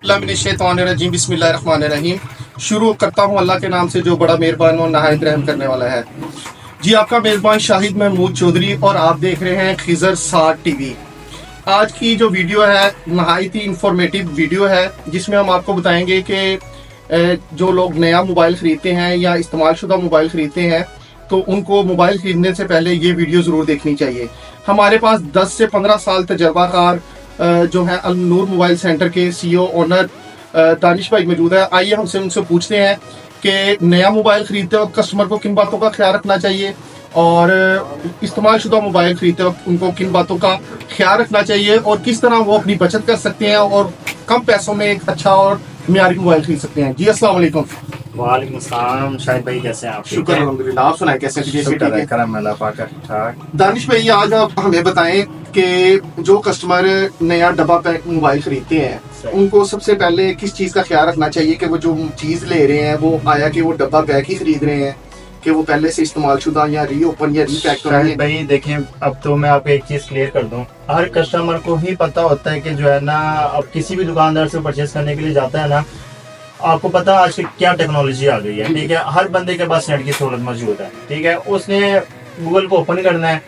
बिस्मिल्लाहिर्रहमानिर्रहीम बिस्मिल्लाहिर्रहमानिर्रहीम। शुरू करता हूँ अल्लाह के नाम से जो बड़ा मेहरबान और नहायत रहम करने वाला है। जी, आपका मेजबान शाहिद महमूद चौधरी और आप देख रहे हैं खिजर 60 टीवी। आज की जो वीडियो है नहायत ही इंफॉर्मेटिव वीडियो है, जिसमें हम आपको बताएंगे कि जो लोग नया मोबाइल ख़रीदते हैं या इस्तेमाल शुदा मोबाइल ख़रीदते हैं तो उनको मोबाइल ख़रीदने से पहले ये वीडियो ज़रूर देखनी चाहिए। हमारे पास 10 से 15 साल तजर्बाकार जो है अल नूर मोबाइल सेंटर के सीईओ ओनर दानिश भाई मौजूद है। आइए हमसे उनसे पूछते हैं कि नया मोबाइल खरीदते वक्त कस्टमर को किन बातों का ख्याल रखना चाहिए और इस्तेमाल शुदा मोबाइल खरीदते वक्त उनको किन बातों का ख्याल रखना चाहिए और किस तरह वो अपनी बचत कर सकते हैं और कम पैसों में एक अच्छा और मियारी मोबाइल खरीद सकते हैं। जी, अस्सलाम वालेकुम। वालेकुम अस्सलाम। शाहिद भाई कैसे हैं आप? शुक्र अल्हम्दुलिल्लाह। आप सुनाए कैसे? करम अल्लाह पाक का ठीक ठाक। दानिश भाई, आज आप हमें बताएं कि जो कस्टमर नया डब्बा पैक मोबाइल खरीदते हैं उनको सबसे पहले किस चीज़ का ख्याल रखना चाहिए कि वो जो चीज़ ले रहे हैं वो आया कि वो डब्बा पैक ही खरीद रहे हैं कि वो पहले से इस्तेमाल शुदा या री ओपन या री पैक तो नहीं है? भाई देखें, अब तो मैं आपको एक चीज़ क्लियर कर दूं, हर कस्टमर को ही पता होता है कि जो है ना, अब किसी भी दुकानदार से परचेज करने के लिए जाता है ना, आपको पता है आज की क्या टेक्नोलॉजी आ गई है। ठीक है, हर बंदे के पास नेट की सहूलत मौजूद है। ठीक है, उसने गूगल को ओपन करना है,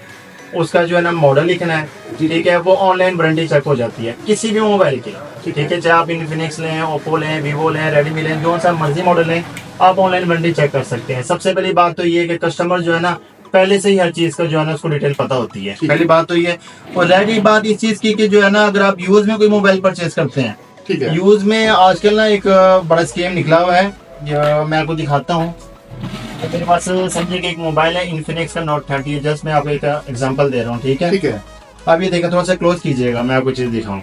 उसका जो है ना मॉडल लिखना है। ठीक है, वो ऑनलाइन वारंटी चेक हो जाती है किसी भी मोबाइल की। ठीक है, चाहे आप इन्फिनिक्स लें, ओप्पो लें, वीवो लें, रेडमी लें, जो सा मर्जी मॉडल लें, आप ऑनलाइन वारंटी चेक कर सकते हैं। सबसे पहली बात तो ये है कि कस्टमर जो है ना पहले से ही हर चीज का जो है ना उसको डिटेल पता होती है। पहली बात तो ये। और रह गई बात इस चीज की कि जो है ना, अगर आप यूज में कोई मोबाइल परचेज करते हैं, ठीक है, यूज में आजकल ना एक बड़ा स्कीम निकला हुआ है, जो मैं आपको दिखाता हूँ। मेरे पास समझिए कि एक मोबाइल है इन्फिनिक्स का नोट 30 है। जस्ट मैं आपको एक एग्जांपल दे रहा हूँ। ठीक है, ठीक है। अब ये देखा, थोड़ा सा क्लोज कीजिएगा, मैं आपको चीज दिखाऊं।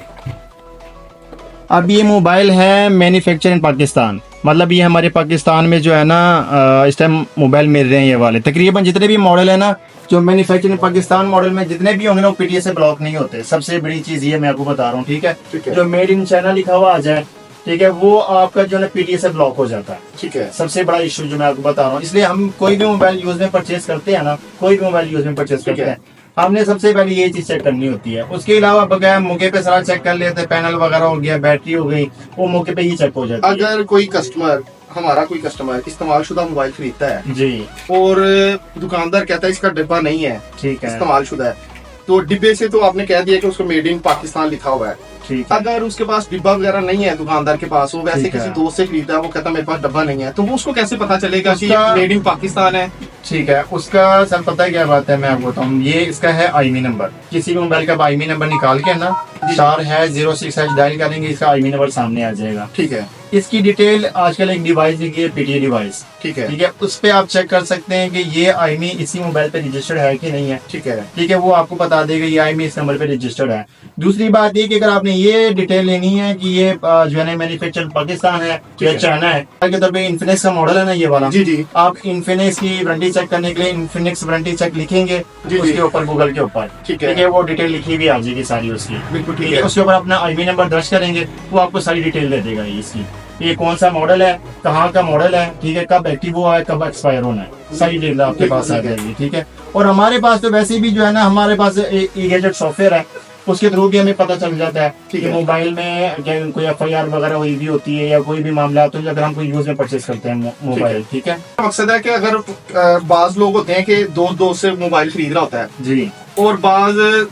अब ये मोबाइल है मैन्युफैक्चर इन पाकिस्तान, मतलब ये हमारे पाकिस्तान में जो है ना इस टाइम मोबाइल मिल रहे हैं। ये वाले तकरीबन जितने भी मॉडल है ना जो मैन्युफैक्चर इन पाकिस्तान मॉडल में जितने भी होंगे ना वो पीटीए से ब्लॉक नहीं होते। सबसे बड़ी चीज ये मैं आपको बता रहा हूँ। ठीक है, जो मेड इन चाइना लिखा हुआ आ जाए, ठीक है, वो आपका जो है ना पीटीए से ब्लॉक हो जाता है। ठीक है, सबसे बड़ा इशू जो मैं आपको बता रहा हूँ। इसलिए हम कोई भी मोबाइल यूज में परचेज करते हैं ना, कोई भी मोबाइल यूज में परचेज करते हैं, हमने सबसे पहले ये चीज चेक करनी होती है। उसके अलावा बगैर मौके पे सारा चेक कर लेते हैं, पैनल वगैरह हो गया, बैटरी हो गई, वो मौके पे ही चेक हो जाती है। अगर हमारा कोई कस्टमर इस्तेमाल शुदा मोबाइल खरीदता है जी और दुकानदार कहता है इसका डिब्बा नहीं है, ठीक है, इस्तेमाल शुदा है, तो डिब्बे से तो आपने कह दिया कि उसको मेड इन पाकिस्तान लिखा हुआ है। ठीक है, अगर उसके पास डिब्बा वगैरह नहीं है दुकानदार के पास, वो वैसे किसी दोस्त से खरीदा है, वो कहता है मेरे पास डब्बा नहीं है, तो वो उसको कैसे पता चलेगा कि मेड इन पाकिस्तान है? ठीक है, उसका सर पता है क्या बात है, मैं आपको बताऊँ। ये इसका है आईएमई नंबर। किसी भी मोबाइल का आईएमई नंबर निकाल के ना स्टार है 06 डायल करेंगे, इसका आईएमई नंबर सामने आ जाएगा। ठीक है, इसकी डिटेल आजकल एक डिवाइस की है, पीटीए डिवाइस। ठीक है, ठीक है, उस पे आप चेक कर सकते हैं कि ये आईएमई इसी मोबाइल पे रजिस्टर्ड है कि नहीं है। ठीक है, ठीक है, वो आपको बता देगा ये आईएमई इस नंबर पे रजिस्टर्ड है। दूसरी बात ये कि अगर आपने ये डिटेल लेनी है कि ये जो है ना मैन्युफैक्चर पाकिस्तान है या चाइना है, के तौर पे इन्फिनिक्स का मॉडल है ना ये वाला, जी जी, आप इन्फिनिक्स की वारंटी चेक करने के लिए इन्फिनिक्स वारंटी चेक लिखेंगे उसके ऊपर गूगल के ऊपर। ठीक है, ठीक है, वो डिटेल लिखी भी आ जाएगी सारी उसकी। बिल्कुल ठीक ठीक है। है, उसके ऊपर अपना आईएमई नंबर दर्ज करेंगे, वो आपको सारी डिटेल दे देगा इसकी, ये कौन सा मॉडल है, कहाँ का मॉडल है, ठीक है, कब एक्टिव हुआ है, कब एक्सपायर होना है, सारी डिटेल आपके पास आ जाएगी। ठीक है, और हमारे पास तो वैसे भी जो है ना, हमारे पास ई गैजेट सॉफ्टवेयर है, उसके थ्रू भी हमें पता चल जाता है कि मोबाइल में कोई एफआईआर वगैरह हुई भी होती है या कोई भी मामला, तो अगर हम कोई यूज में परचेज करते हैं मोबाइल। ठीक है, मकसद है कि अगर बाज लोग होते हैं कि दोस्त से मोबाइल खरीद रहा होता है जी, और बाज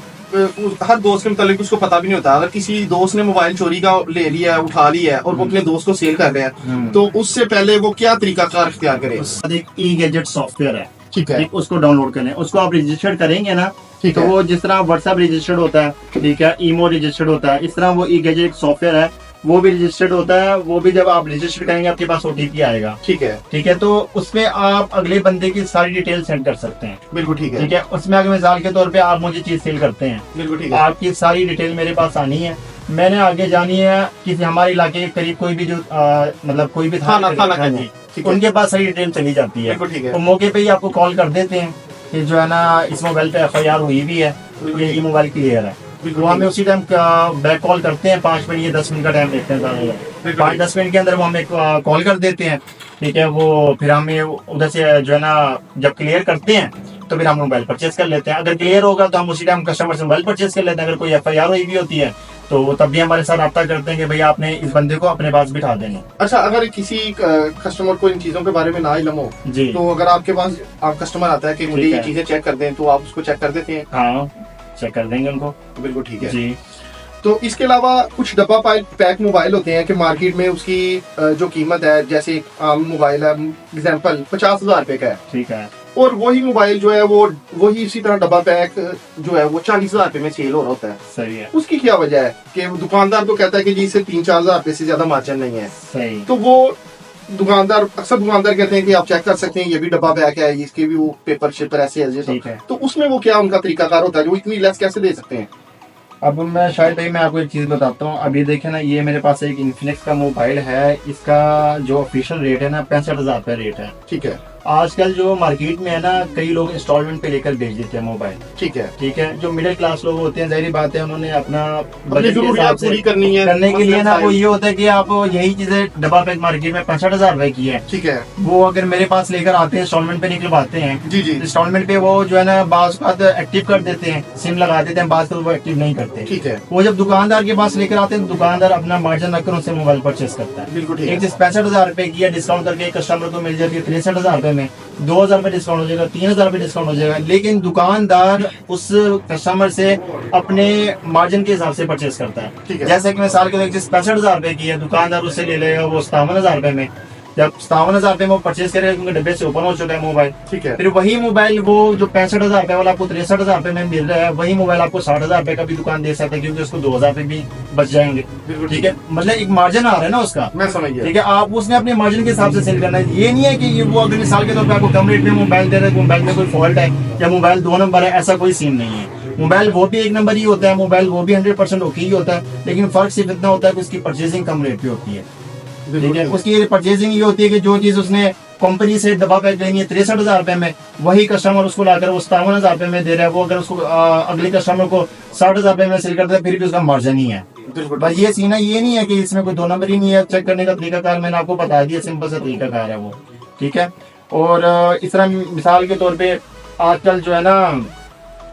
हर दोस्त के मुतालिक उसको पता भी नहीं होता। अगर किसी दोस्त ने मोबाइल चोरी का ले लिया है, उठा लिया है और वो अपने दोस्त को सेल कर रहे हैं, तो उससे पहले वो क्या तरीकाकार इख्तियार करे? एक ई गैजेट सॉफ्टवेयर है, ठीक है, उसको डाउनलोड करें, उसको आप रजिस्टर्ड करेंगे ना, तो वो जिस तरह व्हाट्सएप रजिस्टर्ड होता है, ठीक है, ईमो रजिस्टर्ड होता है, इस तरह वो ई गैजेट सॉफ्टवेयर है, वो भी रजिस्टर्ड होता है। वो भी जब आप रजिस्टर करेंगे आपके पास ओटीपी आएगा। ठीक है, ठीक है, तो उसमें आप अगले बंदे की सारी डिटेल सेंड कर सकते हैं। बिल्कुल ठीक है, ठीक है, उसमें अगर मिसाल के तौर पे आप मुझे चीज सेल करते हैं, बिल्कुल ठीक है, आपकी सारी डिटेल मेरे पास आनी है, मैंने आगे जानी है किसी हमारे इलाके के करीब कोई भी जो मतलब कोई भी थाना जी, उनके पास सारी डिटेल चली जाती है। बिल्कुल ठीक है, तो मौके पे ही आपको कॉल कर देते हैं कि जो है ना इस मोबाइल पे एफआईआर हुई भी है, ये मोबाइल क्लियर है, वो हमें उसी टाइम बैक कॉल करते हैं। 5 मिनट या 10 मिनट का टाइम देखते हैं, 5-10 मिनट के अंदर वो हमें कॉल कर देते हैं। ठीक है, वो फिर हमें उधर से जो है ना जब क्लियर करते हैं तो फिर हम मोबाइल परचेज कर लेते हैं। अगर क्लियर होगा तो हम उसी टाइम कस्टमर से मोबाइल परचेज कर लेते हैं। अगर कोई एफआईआर हुई भी होती है तो तब भी हमारे साथ रब्ता करते हैं कि भाई आपने इस बंदे को अपने पास बिठा देना। अच्छा, अगर किसी कस्टमर को इन चीजों के बारे में ना इल्म हो, जी, तो अगर आपके पास आप कस्टमर आता है कि मुझे ठीक ये है। चीजें चेक कर दें, तो आप उसको चेक कर देते हैं? हाँ, चेक कर देंगे उनको। बिल्कुल ठीक है जी, तो इसके अलावा कुछ डब्बा पैक मोबाइल होते हैं कि मार्केट में उसकी जो कीमत है, जैसे आम मोबाइल है एग्जांपल 50,000 रुपए का है, ठीक है। और वही मोबाइल जो है वो वही इसी तरह डब्बा पैक जो है वो 40,000 रुपए में सेल हो रहा होता है। सही है, उसकी क्या वजह है कि दुकानदार तो कहता है कि जी इसे 3-4 हजार रुपए से ज्यादा मार्जिन नहीं है, सही। तो वो अक्सर दुकानदार कहते हैं कि आप चेक कर सकते हैं, ये भी डब्बा पैक है, इसके भी वो पेपर शेपर ऐसे है जैसे, ठीक है। तो उसमें वो क्या उनका तरीकाकार होता है जो इतनी लेस कैसे दे सकते हैं? अब मैं शायद भाई मैं आपको एक चीज़ बताता हूँ। अभी देखे ना, ये मेरे पास एक इन्फिनिक्स का मोबाइल है, इसका जो ऑफिशियल रेट है ना 65,000 रुपये रेट है। ठीक है, आजकल जो मार्केट में है ना, कई लोग इंस्टॉलमेंट पे लेकर बेच देते हैं मोबाइल। ठीक है, ठीक है, जो मिडिल क्लास लोग होते हैं, जाहिर बात है उन्होंने अपना अपनी बजट के जरूरियात हिसाब से पूरी करनी है, करने के लिए ना वो ये होता है कि आप यही चीजें डब्बा पैक मार्केट में 65,000 रुपए की है, ठीक है, वो अगर मेरे पास लेकर आते हैं इंस्टॉलमेंट पे निकलवाते हैं, जी जी, इंस्टॉलमेंट पे वो जो है ना बाज बात एक्टिव कर देते हैं, सिम लगा देते हैं, बाज वो एक्टिव नहीं करते। ठीक है, वो जब दुकानदार के पास लेकर आते हैं, दुकानदार अपना मार्जिन रखकर उनसे मोबाइल परचेस करता है। बिल्कुल ठीक एक है, चीज 65,000 रुपए की है, डिस्काउंट करके कस्टमर को मिल जाती है 63,000 रुपए में, 2,000 रुपए डिस्काउंट हो जाएगा, 3,000 रुपए डिस्काउंट हो जाएगा, लेकिन दुकानदार उस कस्टमर से अपने मार्जिन के हिसाब से परचेस करता है। ठीक है, जैसे कि मिसाल के लिए 65,000 रुपए की है, दुकानदार उससे ले लेगा वो 57,000 रुपए में। जब 57,000 रुपए में वो परचेस करेगा, क्योंकि डब्बे से ओपन हो चुका है मोबाइल, ठीक है, फिर वही मोबाइल वो जो 65,000 रुपए वाला आपको 63,000 रुपए में मिल रहा है, वही मोबाइल आपको 60,000 रुपए का भी दुकान दे सकता है, क्योंकि उसको 2,000 रुपए भी बच जाएंगे। बिल्कुल ठीक है, मतलब एक मार्जिन आ रहा है ना उसका। मैं समझ गया। ठीक है, आप उसने अपने मार्जिन के हिसाब से सेल करना है। ये नहीं है कि ये वो अगर मिसाल के तौर पे आपको कम रेट में मोबाइल दे रहे हैं, मोबाइल में कोई फॉल्ट है या मोबाइल 2 नंबर है, ऐसा कोई सीन नहीं है। मोबाइल वो भी 1 नंबर ही होता है, मोबाइल वो भी 100% ओके ही होता है, लेकिन फर्क सिर्फ इतना होता है कि उसकी परचेसिंग कम रेट पे होती है। ठीक है, उसकी परचेसिंग ये होती है कि जो चीज उसने कंपनी से डब्बा पैक लेनी है 63,000 रुपए में, वही कस्टमर उसको लाकर वो 57,000 रुपए में दे रहा है, वो अगर उसको अगले कस्टमर को 60,000 रुपए में सेल करता है, फिर भी उसका मार्जिन ही है। बिल्कुल बस ये सीन है, ये नहीं है कि इसमें कोई 2 नंबर ही नहीं है। चेक करने का तरीकाकार मैंने आपको बता दिया, सिंपल सा तरीकाकार है वो। ठीक है, और इस तरह मिसाल के तौर पे आजकल जो है ना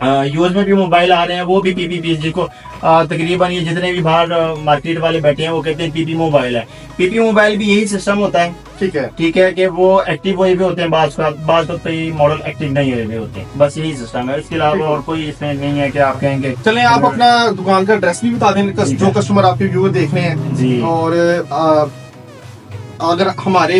यूज में भी मोबाइल आ रहे हैं, वो भी पीपी, जिसको तकरीबन ये जितने भी बाहर मार्केट वाले बैठे हैं वो कहते हैं पीपी मोबाइल है। पीपी मोबाइल भी यही सिस्टम होता है। ठीक है, ठीक है, कि वो एक्टिव हुए भी होते हैं, बात कई मॉडल एक्टिव नहीं हुए भी होते हैं, बस यही सिस्टम है। इसके अलावा और कोई इसमें नहीं है कि आप कहेंगे। चलें आप अपना दुकान का एड्रेस भी बता दें, जो कस्टमर आपके व्यूअर देख रहे हैं जी, और अगर हमारे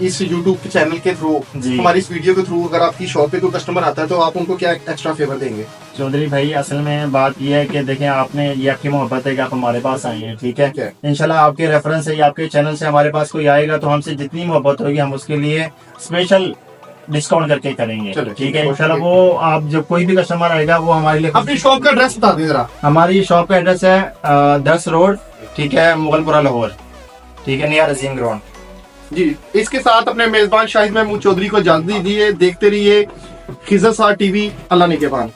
इस YouTube के चैनल के थ्रू, जी, हमारी इस वीडियो के थ्रू अगर आपकी शॉप पे कोई कस्टमर आता है तो आप उनको क्या एक्स्ट्रा फेवर देंगे? चौधरी भाई असल में बात यह है कि देखें, आपने ये आपकी मोहब्बत है कि आप हमारे पास आए हैं। ठीक है, इंशाल्लाह आपके रेफरेंस से या आपके चैनल से हमारे पास कोई आएगा तो हमसे जितनी मोहब्बत होगी हम उसके लिए स्पेशल डिस्काउंट करके करेंगे। ठीक है, इंशाल्लाह वो आप जब कोई भी कस्टमर आएगा वो हमारे लिए। अपनी शॉप का एड्रेस बता दें जरा। हमारी शॉप का एड्रेस है 10 रोड, ठीक है, मुगलपुरा लाहौर, ठीक है, नियर अजीम ग्राउंड। जी, इसके साथ अपने मेजबान शाहिद महमूद चौधरी को इजाजत दीजिए। देखते रहिए खिजर सार टीवी। अल्लाह ने के बान।